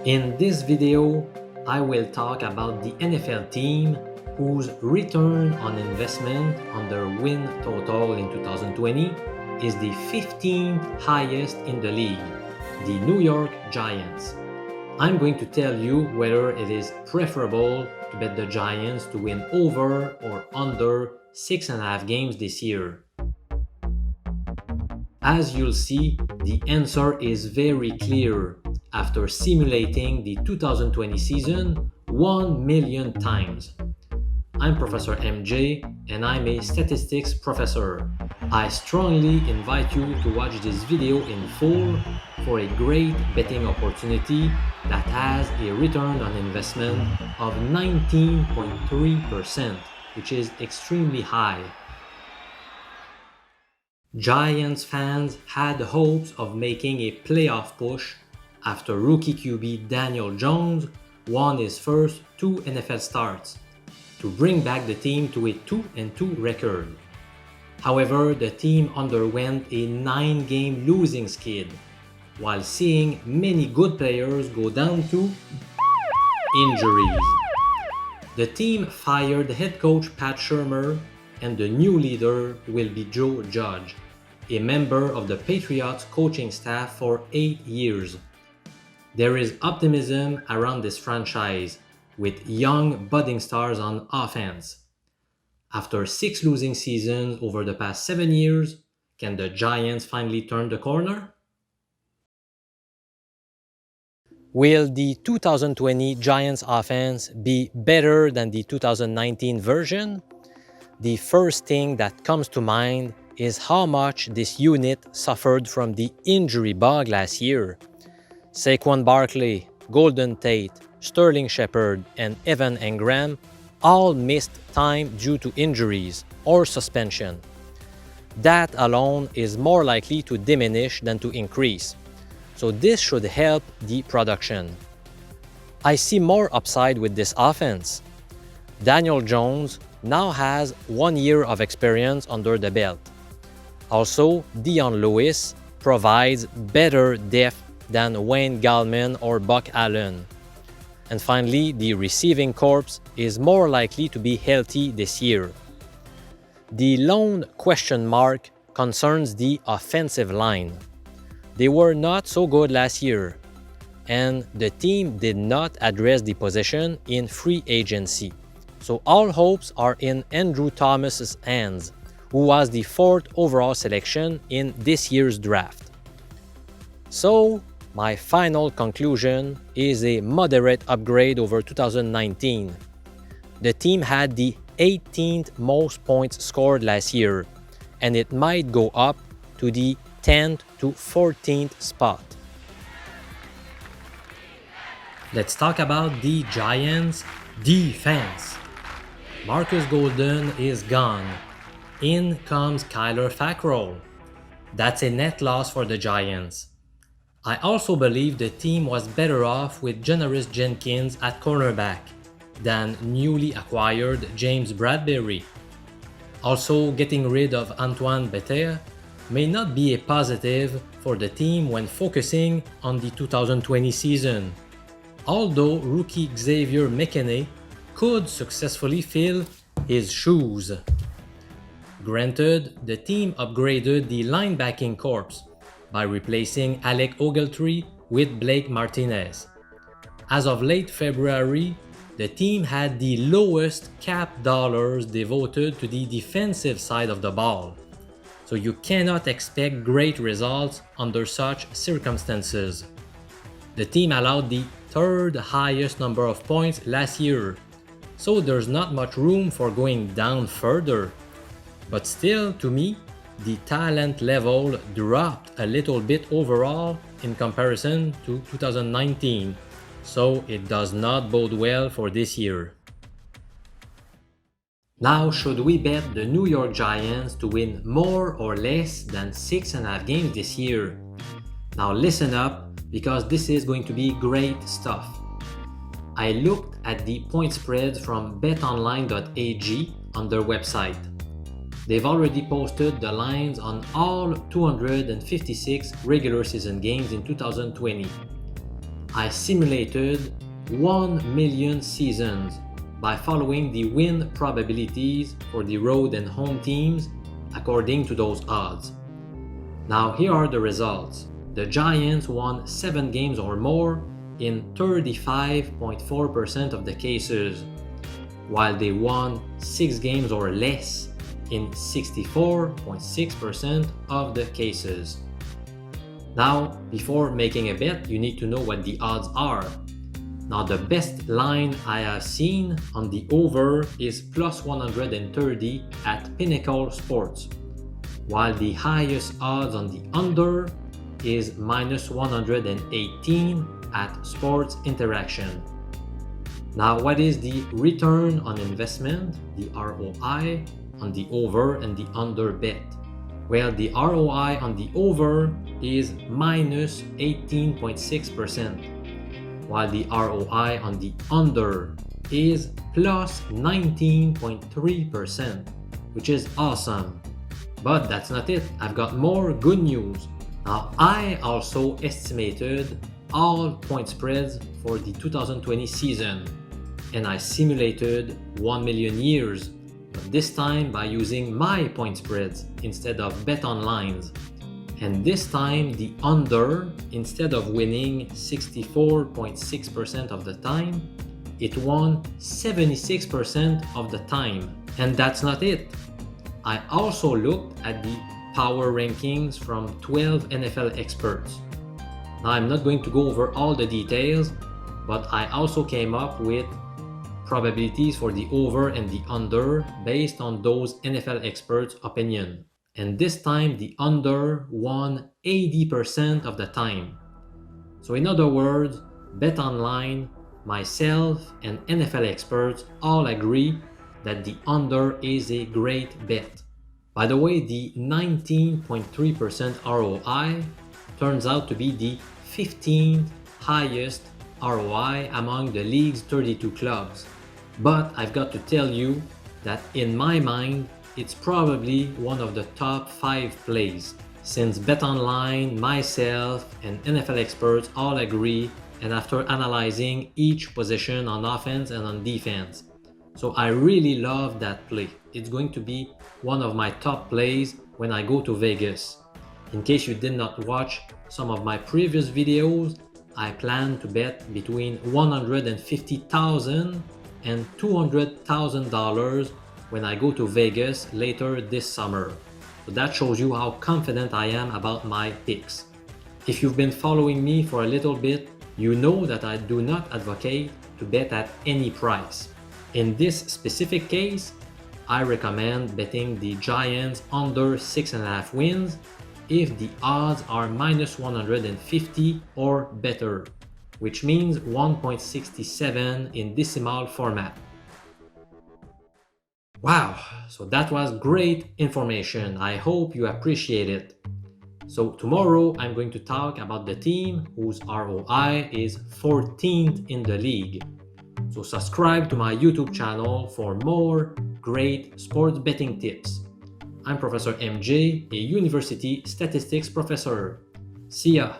In this video, I will talk about the NFL team whose return on investment on their win total in 2020 is the 15th highest in the league, the New York Giants. I'm going to tell you whether it is preferable to bet the Giants to win over or under 6.5 games this year. As you'll see, the answer is very clear after simulating the 2020 season 1 million times. I'm Professor MJ and I'm a statistics professor. I strongly invite you to watch this video in full for a great betting opportunity that has a return on investment of 19.3%, which is extremely high. Giants fans had hopes of making a playoff push after rookie QB Daniel Jones won his first 2 NFL starts to bring back the team to a 2-2 record. However, the team underwent a 9-game losing skid while seeing many good players go down to injuries. The team fired head coach Pat Shurmur and the new leader will be Joe Judge, a member of the Patriots coaching staff for 8 years. There is optimism around this franchise with young budding stars on offense. After 6 losing seasons over the past 7 years, can the Giants finally turn the corner? Will the 2020 Giants offense be better than the 2019 version? The first thing that comes to mind is how much this unit suffered from the injury bug last year. Saquon Barkley, Golden Tate, Sterling Shepard, and Engram all missed time due to injuries or suspension. That alone is more likely to diminish than to increase, so this should help the production. I see more upside with this offense. Daniel Jones now has 1 year of experience under the belt. Also, Dion provides better depth than Wayne Gallman or Buck Allen. And finally, the receiving corps is more likely to be healthy this year. The lone question mark concerns the offensive line. They were not so good last year, and the team did not address the position in free agency. So all hopes are in Andrew Thomas's hands, who was the 4th overall selection in this year's draft. So, my final conclusion is a moderate upgrade over 2019. The team had the 18th most points scored last year, and it might go up to the 10th to 14th spot. Let's talk about the Giants' defense. Marcus Golden is gone. In comes Kyler Fackrell. That's a net loss for the Giants. I also believe the team was better off with Janoris Jenkins at cornerback than newly acquired James Bradberry. Also, getting rid of Antoine Bethea may not be a positive for the team when focusing on the 2020 season, although rookie Xavier McKinney could successfully fill his shoes. Granted, the team upgraded the linebacking corps by replacing Alec Ogletree with Blake Martinez. As of late February, the team had the lowest cap dollars devoted to the defensive side of the ball, so you cannot expect great results under such circumstances. The team allowed the 3rd highest number of points last year, so there's not much room for going down further. But still, to me, the talent level dropped a little bit overall in comparison to 2019, so it does not bode well for this year. Now, should we bet the New York Giants to win more or less than 6.5 games this year? Now listen up, because this is going to be great stuff. I looked at the point spreads from betonline.ag on their website. They've already posted the lines on all 256 regular season games in 2020. I simulated 1 million seasons by following the win probabilities for the road and home teams according to those odds. Now here are the results. The Giants won 7 games or more in 35.4% of the cases, while they won 6 games or less in 64.6% of the cases. Now, before making a bet, you need to know what the odds are. Now, the best line I have seen on the over is plus 130 at Pinnacle Sports, while the highest odds on the under is minus 118 at Sports Interaction. Now, what is the return on investment, the ROI, on the over and the under bet? Well, the ROI on the over is minus 18.6%, while the ROI on the under is plus 19.3%, which is awesome. But that's not it. I've got more good news. Now, I also estimated all point spreads for the 2020 season, and I simulated 1 million years, but this time by using my point spreads instead of bet online's. And this time the under, instead of winning 64.6% of the time, it won 76% of the time. And that's not it. I also looked at the power rankings from 12 NFL experts. Now, I'm not going to go over all the details, but I also came up with probabilities for the over and the under based on those NFL experts' opinion. And this time the under won 80% of the time. So in other words, Bet Online, myself, and NFL experts all agree that the under is a great bet. By the way, the 19.3% ROI turns out to be the 15th highest ROI among the league's 32 clubs. But I've got to tell you that in my mind, it's probably one of the top 5 plays, since BetOnline, myself, and NFL experts all agree, and after analyzing each position on offense and on defense. So I really love that play. It's going to be one of my top plays when I go to Vegas. In case you did not watch some of my previous videos, I plan to bet between $150,000 and $200,000 when I go to Vegas later this summer. So that shows you how confident I am about my picks. If you've been following me for a little bit, you know that I do not advocate to bet at any price. In this specific case, I recommend betting the Giants under 6.5 wins if the odds are minus 150 or better, which means 1.67 in decimal format. Wow, so that was great information. I hope you appreciate it. So tomorrow I'm going to talk about the team whose ROI is 14th in the league. So subscribe to my YouTube channel for more great sports betting tips. I'm Professor MJ, a university statistics professor. See ya!